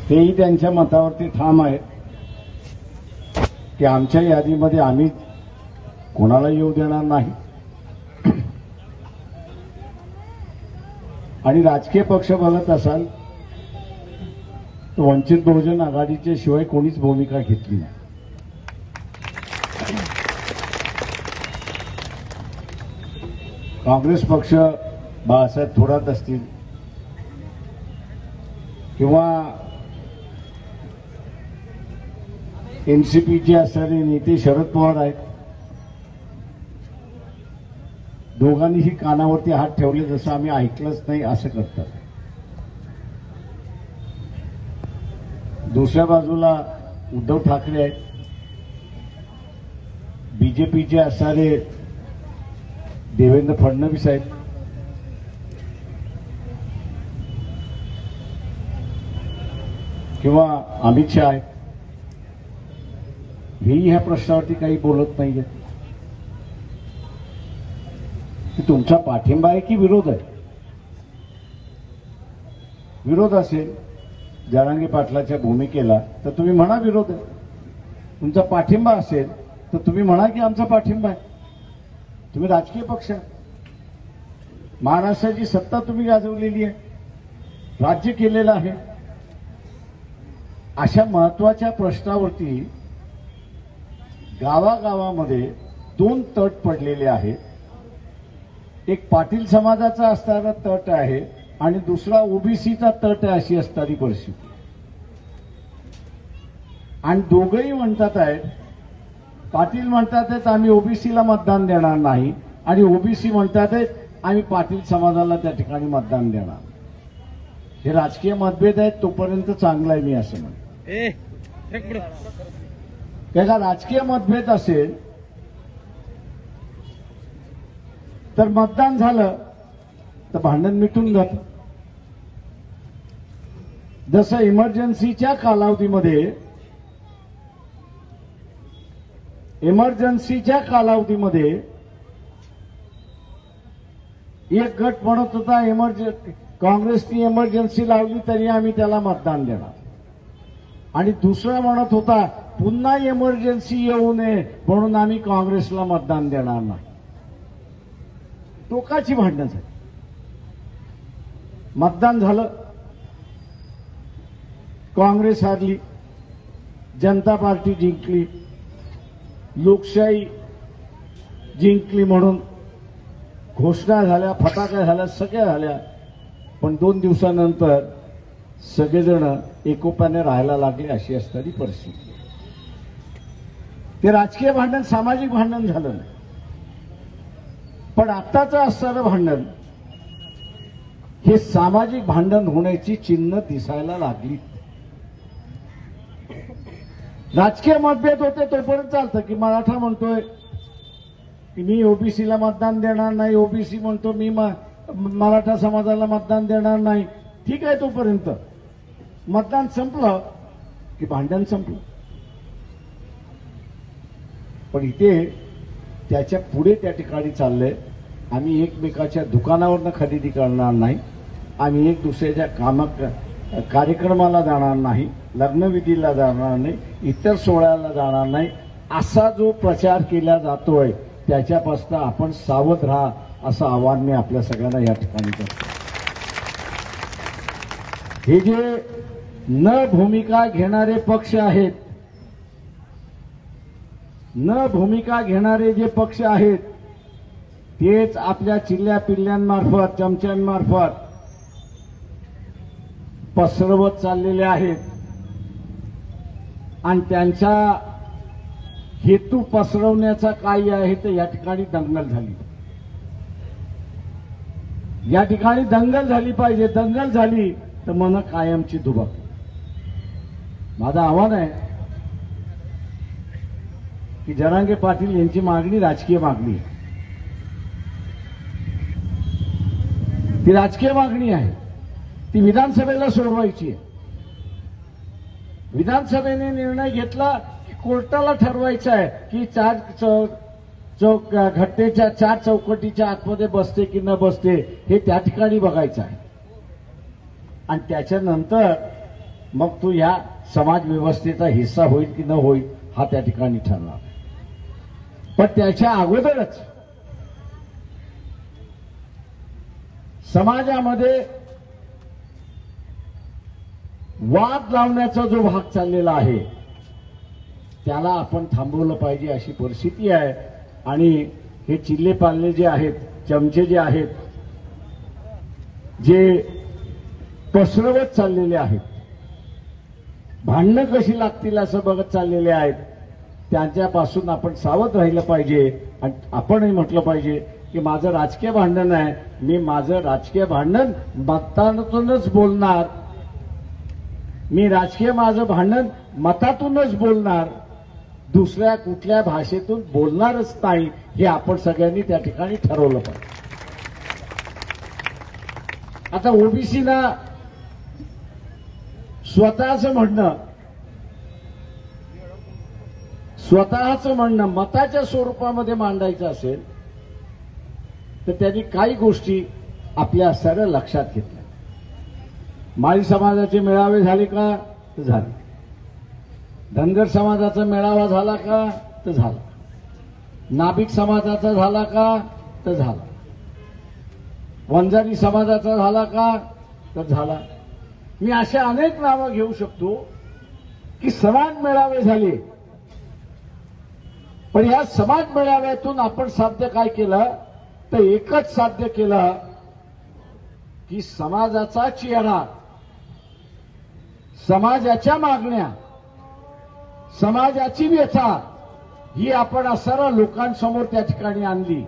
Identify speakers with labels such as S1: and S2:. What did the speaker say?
S1: तेही त्यांच्या मतावरती ठाम आहेत की आमच्या यादीमध्ये आम्ही कोणाला येऊ देणार नाही आणि राजकीय पक्ष बघत असाल तर वंचित बहुजन आघाडीच्या शिवाय कोणीच भूमिका घेतली नाही. काँग्रेस पक्ष बाळासाहेब थोरात असतील किंवा एनसीपीचे असणारे नेते शरद पवार आहेत, दोघांनीही कानावरती हात ठेवले जसं आम्ही ऐकलंच नाही असं करतात. दुसऱ्या बाजूला उद्धव ठाकरे आहेत, बीजेपीचे असणारे देवेंद्र फडणवीस आहेत, किंवा अमित शहा आहेत. हेही ह्या प्रश्नावरती काही बोलत नाहीये की तुमचा पाठिंबा आहे की विरोध आहे. विरोध असेल जरांगे पाटलाच्या भूमिकेला तर तुम्ही म्हणा विरोध आहे. तुमचा पाठिंबा असेल तर तुम्ही म्हणा की आमचा पाठिंबा आहे. तुम्ही राजकीय पक्ष आहे, महाराष्ट्राची सत्ता तुम्ही गाजवलेली आहे, राज्य केलेलं आहे. अशा महत्वाच्या प्रश्नावरती गावागावामध्ये दोन तट पडलेले आहेत. एक पाटील समाजाचा असणारा तट आहे आणि दुसरा ओबीसीचा तट आहे, अशी असणारी परिस्थिती. आणि दोघंही म्हणतात आहेत, पाटील म्हणतात आहेत आम्ही ओबीसीला मतदान देणार नाही आणि ओबीसी म्हणतात आहेत आम्ही पाटील समाजाला त्या ठिकाणी मतदान देणार. हे राजकीय मतभेद आहेत, तोपर्यंत चांगलं आहे मी असं म्हणतो. त्याचा राजकीय मतभेद असेल तर मतदान झालं तर भांडण मिटून जातं. जसं इमर्जन्सीच्या कालावधीमध्ये एक गट म्हणत होता काँग्रेसनी इमर्जन्सी लावली तरी आम्ही त्याला मतदान देणार आणि दुसरा म्हणत होता पुन्हा इमर्जन्सी येऊ नये म्हणून आम्ही काँग्रेसला मतदान देणार नाही. टोकाची भांडणं झाली. मतदान झालं, काँग्रेस हारली, जनता पार्टी जिंकली, लोकशाही जिंकली म्हणून घोषणा झाल्या, फटाक्या झाल्या, सगळ्या झाल्या. पण 2 दिवसानंतर सगळेजण एकोप्याने राहायला लागले, अशी असणारी परिस्थिती. ते राजकीय भांडण सामाजिक भांडण झालं नाही. पण आत्ताचं असणारं भांडण हे सामाजिक भांडण होण्याची चिन्ह दिसायला लागली. राजकीय मतभेद होते तोपर्यंत चालतं की मराठा म्हणतोय की मी ओबीसीला मतदान देणार नाही, ओबीसी म्हणतो मी मराठा समाजाला मतदान देणार नाही. ठीक आहे, तोपर्यंत मतदान संपलं की भांडण संपलं. पण इथे त्याच्या पुढे त्या ठिकाणी चाललंय आम्ही एकमेकाच्या दुकानावरनं खरेदी करणार नाही, आम्ही एक दुसऱ्याच्या कार्यक्रमाला जाणार नाही, लग्नविधीला जाणार नाही, इतर सोहळ्याला जाणार नाही, असा जो प्रचार केला जातोय त्याच्यापासून आपण सावध राहा असं आवाहन मी आपल्या सगळ्यांना या ठिकाणी करतो. हे जे न भूमिका घेणारे पक्ष आहेत, न भूमिका घेणारे जे पक्ष आहेत तेच आपल्या चिल्ल्या पिल्ल्यांमार्फत, चमच्यांमार्फत पसरवत चाललेले आहेत आणि त्यांचा हेतू पसरवण्याचा काय आहे तर या ठिकाणी दंगल झाली. या ठिकाणी दंगल झाली पाहिजे. दंगल झाली तर मन कायमची दुबकली. माझं आव्हान आहे की जरांगे पाटील यांची मागणी राजकीय मागणी आहे. ती राजकीय मागणी आहे, ती विधानसभेला सोडवायची आहे. विधानसभेने निर्णय घेतला की कोर्टाला ठरवायचं आहे की घटनेच्या 4 चौकटीच्या आतमध्ये बसते की न बसते हे त्या ठिकाणी बघायचं आहे. आणि त्याच्यानंतर मग तो ह्या समाज व्यवस्थेचा हिस्सा होईल की न होईल हा त्या ठिकाणी ठरणार. पण त्याच्या अगोदरच समाजामध्ये वाद लावण्याचा जो भाग चाललेला आहे त्याला आपण थांबवलं पाहिजे अशी परिस्थिती आहे. आणि हे चिल्ले पाल्ले जे आहेत, चमचे जे आहेत, जे पसरवत चाललेले आहेत, भांडणं कशी लागतील असं बघत चाललेले आहेत, त्यांच्यापासून आपण सावध राहिलं पाहिजे. आणि आपणही म्हटलं पाहिजे की माझं राजकीय भांडण आहे, मी माझं राजकीय भांडण मतातूनच बोलणार, मी राजकीय माझं भांडण मतातूनच बोलणार, दुसऱ्या कुठल्या भाषेतून बोलणारच नाही, हे आपण सगळ्यांनी त्या ठिकाणी ठरवलं पाहिजे. आता ओबीसीना स्वतःचं म्हणणं मताच्या स्वरूपामध्ये मांडायचं असेल तर त्यांनी काही गोष्टी आपल्या सरळ लक्षात घेतल्या. माळी समाजाचे मेळावे झाले का? तर झाले. धनगर समाजाचा मेळावा झाला का? तर झाला. नाभिक समाजाचा झाला का? तर झाला. वंजारी समाजाचा झाला का? तर झाला. मी अशा अनेक नावं घेऊ शकतो की समाज मेळावे झाले. पण या समाज मेळाव्यातून आपण साध्य काय केलं? तर एकच साध्य केलं की समाजाचा चेहरा, समाजाच्या मागण्या, समाजाची व्यथा ही आपण सर्व लोकांसमोर त्या ठिकाणी आणली.